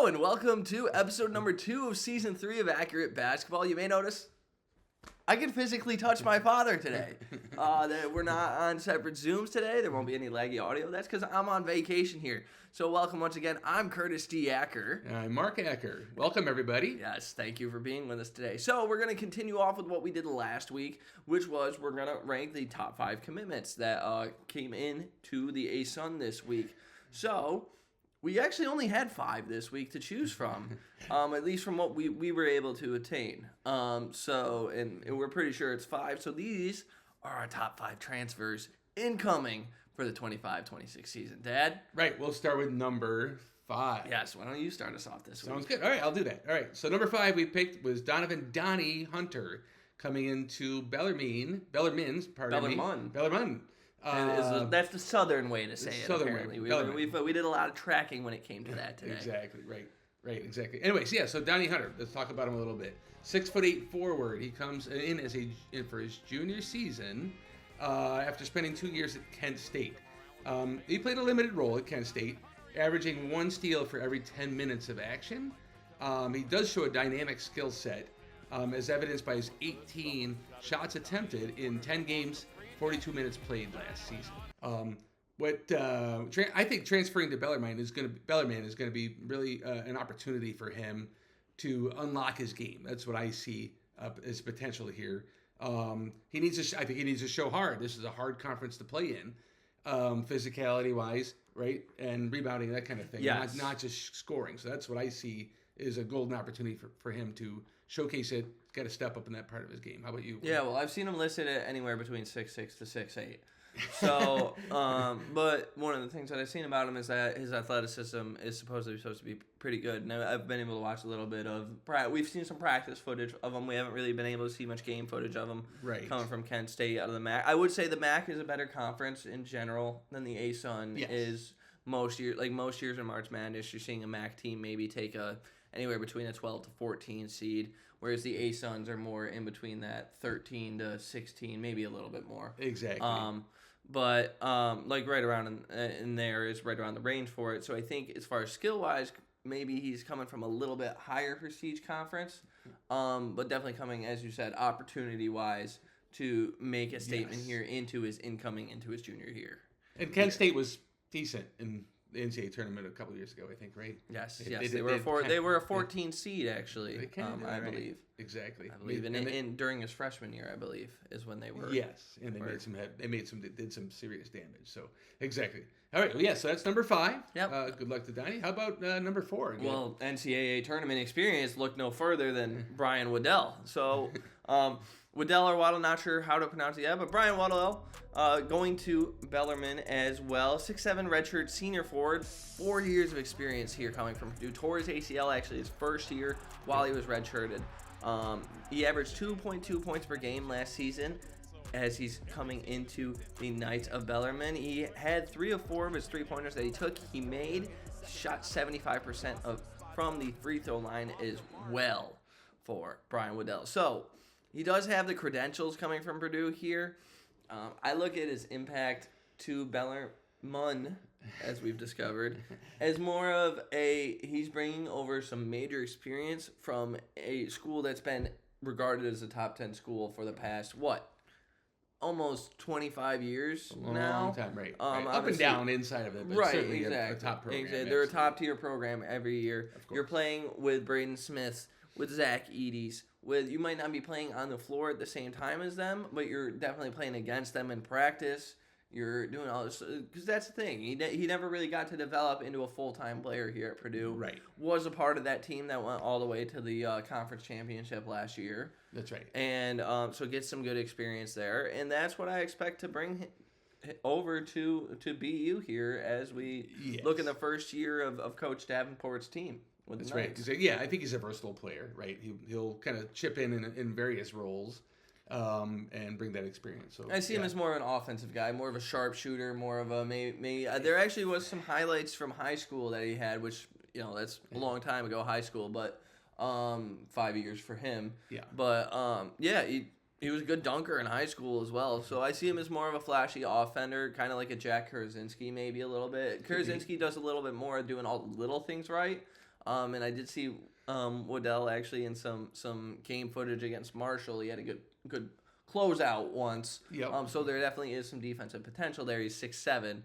Hello and welcome to episode number 2 of season 3 of Acker Basketball. You may notice I can physically touch my father today. We're not on separate Zooms today. There won't be any laggy audio. That's because I'm on vacation here. So welcome once again. I'm Curtis D. Acker. And I'm Mark Acker. Welcome, everybody. Yes, thank you for being with us today. So we're going to continue off with what we did last week, which was we're going to rank the top 5 commitments that came in to the ASUN this week. So we actually only had 5 this week to choose from, at least from what we were able to attain. And we're pretty sure it's 5. So these are our top 5 transfers incoming for the 25-26 season. Dad? Right, we'll start with number 5. Yes, why don't you start us off this week? Sounds good. All right, I'll do that. All right, so number 5 we picked was Donovan Donny Hunter coming into Bellarmine. That's the southern way to say it, apparently. We did a lot of tracking when it came to that today. Exactly, right, exactly. Anyways, yeah, so Donny Hunter, let's talk about him a little bit. 6'8" forward. He comes in for his junior season after spending 2 years at Kent State. He played a limited role at Kent State, averaging 1 steal for every 10 minutes of action. He does show a dynamic skill set, as evidenced by his 18 shots attempted in 10 games, 42 minutes played last season. I think transferring to Bellarmine is going to be really an opportunity for him to unlock his game. That's what I see as potential here. I think he needs to show hard. This is a hard conference to play in, physicality wise, right, and rebounding, that kind of thing. Yes. Not just scoring. So that's what I see is a golden opportunity for him to showcase it. He's got to step up in that part of his game. How about you? Yeah, well, I've seen him listed at anywhere between 6'6" to 6'8". So, but one of the things that I've seen about him is that his athleticism is supposed to be pretty good. And I've been able to watch a little bit of. We've seen some practice footage of him. We haven't really been able to see much game footage of him. Right. Coming from Kent State out of the MAC. I would say the MAC is a better conference in general than the ASUN is. Most years in March Madness, you're seeing a MAC team maybe take anywhere between a 12 to 14 seed, whereas the ASUNs are more in between that 13 to 16, maybe a little bit more. Exactly. But right around in there is right around the range for it. So I think as far as skill-wise, maybe he's coming from a little bit higher prestige conference, but definitely coming, as you said, opportunity-wise to make a statement here into his junior year. And Kent State was decent in the NCAA tournament a couple of years ago, I think, right? Yes. They were a 14 seed, actually, I believe. Exactly. I believe, during his freshman year, I believe, is when they were. Yes, and they did some serious damage. So exactly. All right. Well, yeah. So that's number 5. Yep. Good luck to Donny. How about number 4? Again? Well, NCAA tournament experience looked no further than Brian Waddell. So, Waddell or Waddell, not sure how to pronounce it yet, but Brian Waddell going to Bellarmine as well. 6'7" redshirt senior forward, 4 years of experience here coming from Purdue. Tore his ACL actually his first year while he was redshirted. He averaged 2.2 points per game last season as he's coming into the Knights of Bellarmine. He had 3 of 4 of his 3-pointers that he took. He made, shot 75% from the free throw line as well for Brian Waddell. So he does have the credentials coming from Purdue here. I look at his impact to Bellarmine, as we've discovered, as more of he's bringing over some major experience from a school that's been regarded as a top 10 school for the past, almost 25 years now. Long time, right. Up and down inside of it, but right, certainly exactly. a top program. Exactly. They're a top-tier program every year. You're playing with Braden Smith, with Zach Eady's, you might not be playing on the floor at the same time as them, but you're definitely playing against them in practice. You're doing all this because that's the thing. He never really got to develop into a full-time player here at Purdue. Right. Was a part of that team that went all the way to the conference championship last year. That's right. And so get some good experience there, and that's what I expect to bring over to BU here as we look in the first year of Coach Davenport's team. That's right. Yeah, I think he's a versatile player, right? He'll kind of chip in various roles. And bring that experience. So I see him as more of an offensive guy, more of a sharpshooter, more of a maybe. There actually was some highlights from high school that he had, which that's a long time ago, high school, but 5 years for him. Yeah. But he was a good dunker in high school as well. So I see him as more of a flashy offender, kind of like a Jack Kurzinski maybe a little bit. Kurzinski does a little bit more doing all the little things right. And I did see Waddell actually in some game footage against Marshall. He had a good closeout once. Yep. So there definitely is some defensive potential there. He's 6'7".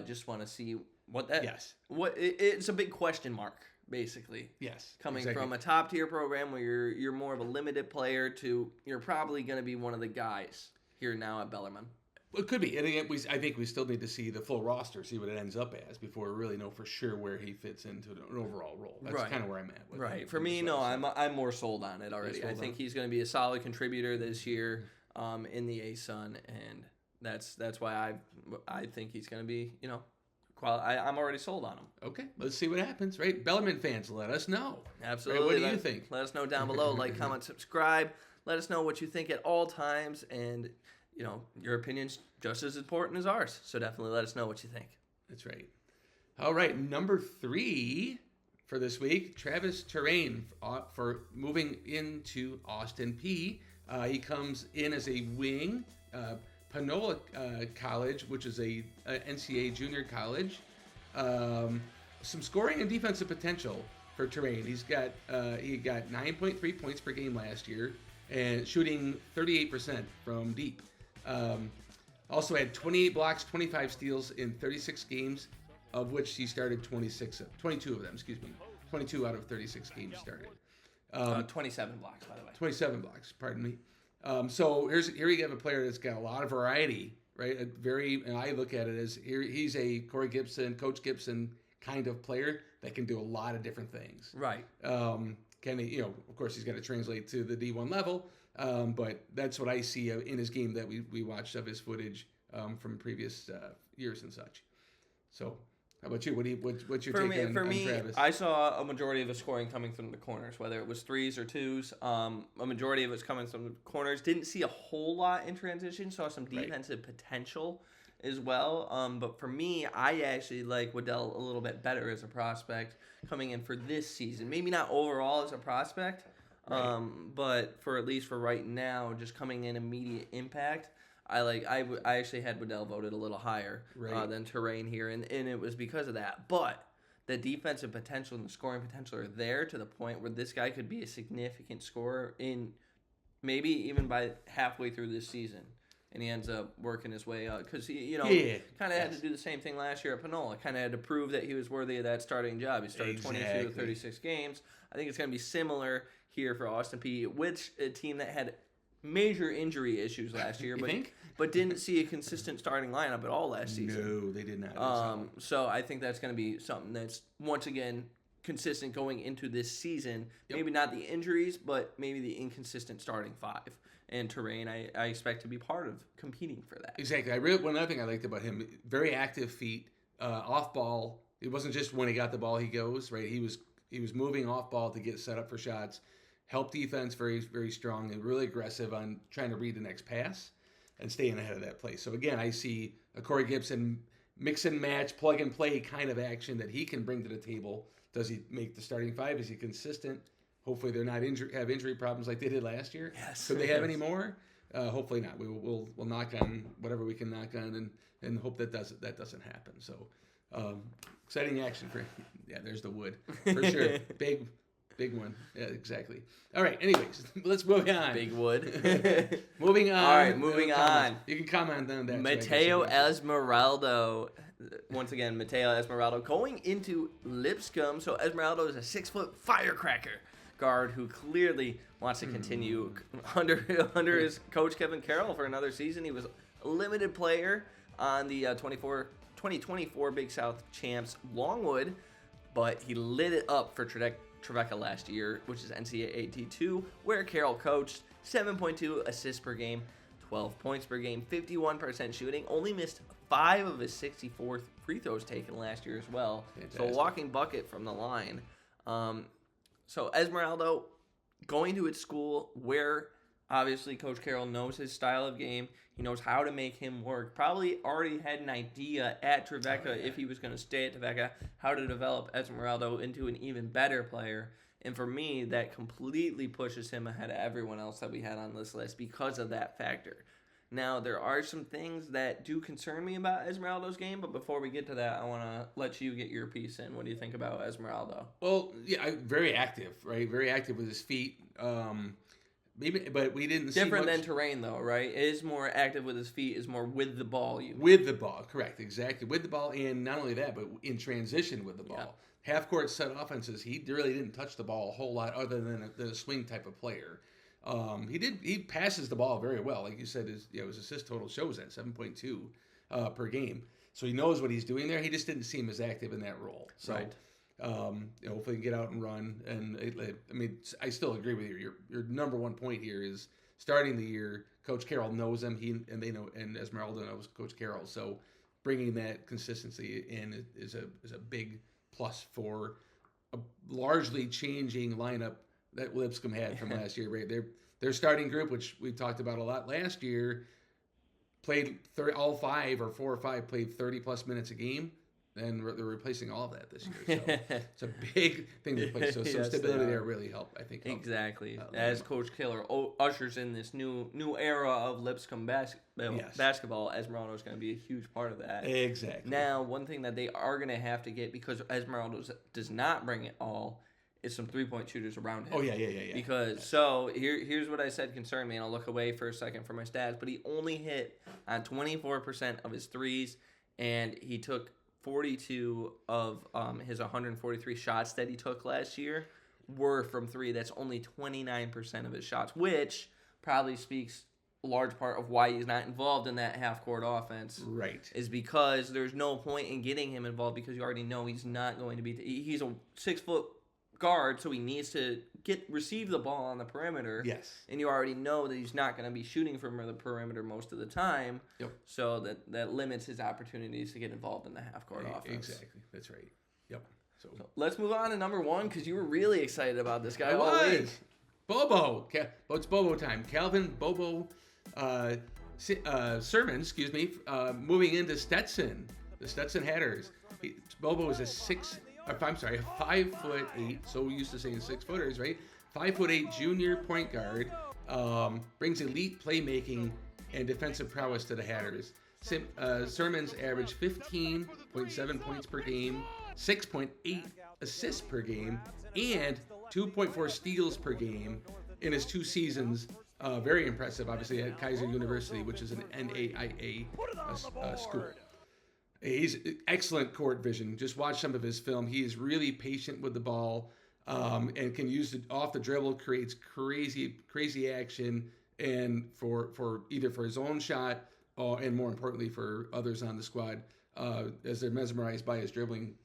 Just want to see what that. Yes. It's a big question mark, basically. Yes. Coming from a top tier program where you're more of a limited player to you're probably going to be one of the guys here now at Bellarmine. It could be. And again, I think we still need to see the full roster, see what it ends up as before we really know for sure where he fits into an overall role. That's kind of where I'm at. With right. For me, no, I'm more sold on it already. I think he's going to be a solid contributor this year in the ASUN, and that's why I think he's going to be, I'm already sold on him. Okay, let's see what happens, right? Bellarmine fans, let us know. Absolutely. Right, what do you think? Let us know down below. Like, comment, subscribe. Let us know what you think at all times, and your opinion's just as important as ours. So definitely let us know what you think. That's right. All right, number 3 for this week, Travis Torain for moving into Austin Peay. He comes in as a wing. Panola College, which is a NCAA junior college. Some scoring and defensive potential for Torain. He got 9.3 points per game last year and shooting 38% from deep. Also had 28 blocks, 25 steals in 36 games, of which he started 22 of them. 22 out of 36 games started. 27 blocks, by the way. 27 blocks, pardon me. So here you have a player that's got a lot of variety, right? And I look at it as he's a Coach Gibson kind of player that can do a lot of different things. Right. Can he, of course he's got to translate to the D1 level, but that's what I see in his game that we watched of his footage from previous years and such. So. How about you? What's your take on Travis? I saw a majority of his scoring coming from the corners, whether it was threes or twos. A majority of it's coming from the corners. Didn't see a whole lot in transition. Saw some defensive potential as well. But for me, I actually like Waddell a little bit better as a prospect coming in for this season. Maybe not overall as a prospect, but for at least for right now, just coming in immediate impact. I actually had Waddell voted a little higher than Torain here, and it was because of that. But the defensive potential and the scoring potential are there to the point where this guy could be a significant scorer in maybe even by halfway through this season. And he ends up working his way up because he, kind of had to do the same thing last year at Panola. Kind of had to prove that he was worthy of that starting job. He started 22 of 36 games. I think it's going to be similar here for Austin Peay, which a team that had major injury issues last year, but didn't see a consistent starting lineup at all last season. No, they did not. So I think that's going to be something that's once again consistent going into this season. Yep. Maybe not the injuries, but maybe the inconsistent starting 5. And Torain, I expect to be part of competing for that. Exactly. One other thing I liked about him, very active feet, off ball. It wasn't just when he got the ball he goes, right? He was moving off ball to get set up for shots. Help defense very, very strong and really aggressive on trying to read the next pass and staying ahead of that play. So again, I see a Corey Gibson mix and match, plug and play kind of action that he can bring to the table. Does he make the starting 5? Is he consistent? Hopefully they're not have injury problems like they did last year. Yes. Could they have any more? Hopefully not. We'll knock on whatever we can knock on and hope that doesn't happen. So exciting action for there's the wood for sure. Big one. Yeah, exactly. All right. Anyways, let's move on. Big wood. Moving on. All right, moving on. You can comment on that. Mateo Esmeraldo. Once again, Mateo Esmeraldo going into Lipscomb. So Esmeraldo is a 6-foot firecracker guard who clearly wants to continue under his coach Kevin Carroll for another season. He was a limited player on the 2024 Big South champs Longwood, but he lit it up for Trevecca last year, which is NCAA D2, where Carroll coached. 7.2 assists per game, 12 points per game, 51% shooting. Only missed 5 of his 64 free throws taken last year as well. Fantastic. So a walking bucket from the line. So Esmeraldo going to its school where obviously Coach Carroll knows his style of game. He knows how to make him work. Probably already had an idea at Trevecca if he was going to stay at Trevecca, how to develop Esmeraldo into an even better player. And for me, that completely pushes him ahead of everyone else that we had on this list because of that factor. Now, there are some things that do concern me about Esmeraldo's game, but before we get to that, I want to let you get your piece in. What do you think about Esmeraldo? Well, yeah, very active, right? Very active with his feet. Maybe, but we didn't see Different much than Torain, though, right? Is more active with his feet, is more with the ball. With the ball, correct, exactly. With the ball, and not only that, but in transition with the ball. Yeah. Half-court set offenses, he really didn't touch the ball a whole lot other than a swing type of player. He passes the ball very well. Like you said, his assist total shows that, 7.2 per game. So he knows what he's doing there. He just didn't seem as active in that role. So, right. Hopefully he can get out and run. And I still agree with you. Your number one point here is starting the year, Coach Carroll knows him. And Esmeralda knows Coach Carroll. So bringing that consistency in is a big plus for a largely changing lineup that Lipscomb had from last year. Right, their starting group, which we talked about a lot last year, played all five or four or five played 30+ minutes a game. And they're replacing all of that this year. So it's a big thing to replace. So some stability there really helped, I think. Exactly. As Coach Killer ushers in this new era of Lipscomb basketball, Esmeraldo is going to be a huge part of that. Exactly. Now, one thing that they are going to have to get, because Esmeraldo does not bring it all, is some three-point shooters around him. Oh, yeah. Because, so, here's what I said concerned me, and I'll look away for a second for my stats, but he only hit on 24% of his threes, and he took 42 of his 143 shots that he took last year were from three. That's only 29% of his shots, which probably speaks a large part of why he's not involved in that half-court offense. Right. Is because there's no point in getting him involved because you already know he's not going to be... He's a 6-foot guard, so he needs to receive the ball on the perimeter. Yes. And you already know that he's not going to be shooting from the perimeter most of the time. Yep. So that limits his opportunities to get involved in the half-court offense. Exactly. That's right. Yep. So let's move on to number one, because you were really excited about this guy all week. Bobo. It's Bobo time. Calvin Bobo Sirmans, moving into Stetson. The Stetson Hatters. Bobo is a 5'8", so we used to saying 6-footers, right? 5'8" junior point guard, brings elite playmaking and defensive prowess to the Hatters. Sirmans averaged 15.7 points per game, 6.8 assists per game, and 2.4 steals per game in his 2 seasons. Very impressive, obviously, at Kaiser University, which is an NAIA school. He's excellent court vision. Just watch some of his film. He is really patient with the ball, and can use it off the dribble, creates crazy action, and for either for his own shot, and more importantly for others on the squad, as they're mesmerized by his dribbling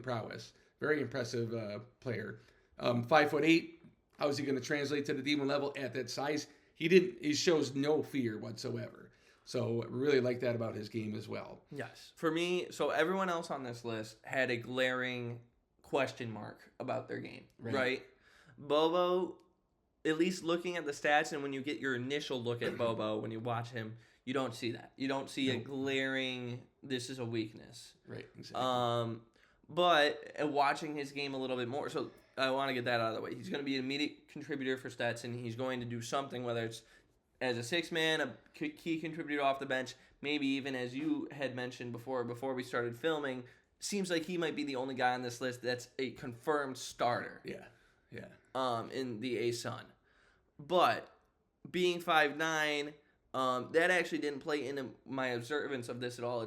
prowess. Very impressive player. 5'8". How is he going to translate to the D1 level at that size? He shows no fear whatsoever. So I really like that about his game as well. Yes. For me, so everyone else on this list had a glaring question mark about their game, right? Bobo, at least looking at the stats, and when you get your initial look at Bobo, when you watch him, you don't see that. You don't see a glaring, this is a weakness. Right, exactly. But watching his game a little bit more, so I want to get that out of the way. He's going to be an immediate contributor for Stetson. He's going to do something, whether it's as a 6-man, a key contributor off the bench, maybe even as you had mentioned before we started filming, seems like he might be the only guy on this list that's a confirmed starter. Yeah. In the ASUN. But being 5'9", that actually didn't play into my observance of this at all.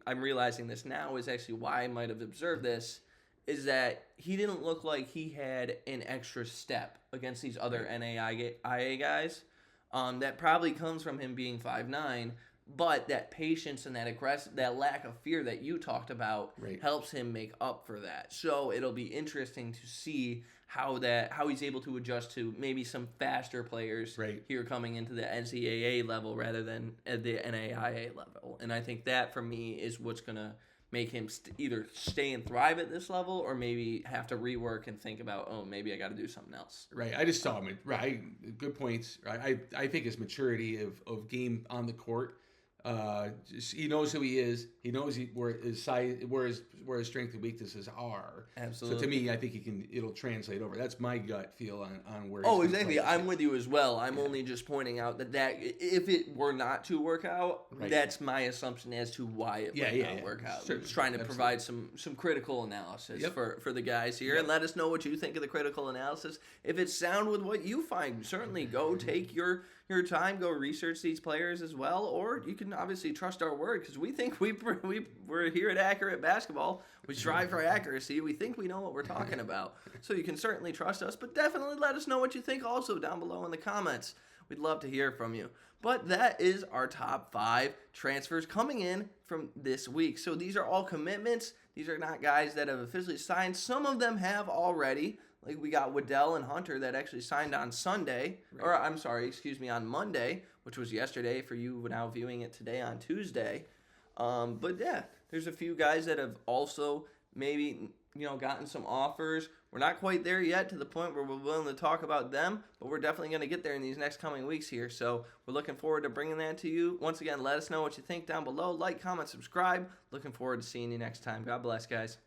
I'm realizing this now is actually why I might have observed this, is that he didn't look like he had an extra step against these other NAIA guys. That probably comes from him being 5'9", but that patience and that lack of fear that you talked about helps him make up for that. So it'll be interesting to see how he's able to adjust to maybe some faster players here coming into the NCAA level rather than at the NAIA level. And I think that for me is what's gonna make him either stay and thrive at this level, or maybe have to rework and think about, maybe I got to do something else. Right. I just saw him. Right. Good points. Right. I think his maturity of game on the court He knows who he is. He knows where his size, where his strengths and weaknesses are. Absolutely. So to me, I think it'll translate over. That's my gut feel on where. Oh, exactly. I'm with you as well. I'm only just pointing out that if it were not to work out, that's my assumption as to why it might not work out. Sure. Just trying to provide some critical analysis for the guys here, and let us know what you think of the critical analysis. If it's sound with what you find, certainly go take your time, go research these players as well, or you can obviously trust our word, because we think we're here at Acker Basketball. We strive for accuracy. We think we know what we're talking about. So you can certainly trust us, but definitely let us know what you think also down below in the comments. We'd love to hear from you. But that is our top 5 transfers coming in from this week. So these are all commitments. These are not guys that have officially signed. Some of them have already. Like we got Waddell and Hunter that actually signed on Sunday, or I'm sorry, excuse me, on Monday, which was yesterday for you now viewing it today on Tuesday. But yeah, there's a few guys that have also maybe, gotten some offers. We're not quite there yet to the point where we're willing to talk about them, but we're definitely going to get there in these next coming weeks here. So we're looking forward to bringing that to you. Once again, let us know what you think down below. Like, comment, subscribe. Looking forward to seeing you next time. God bless, guys.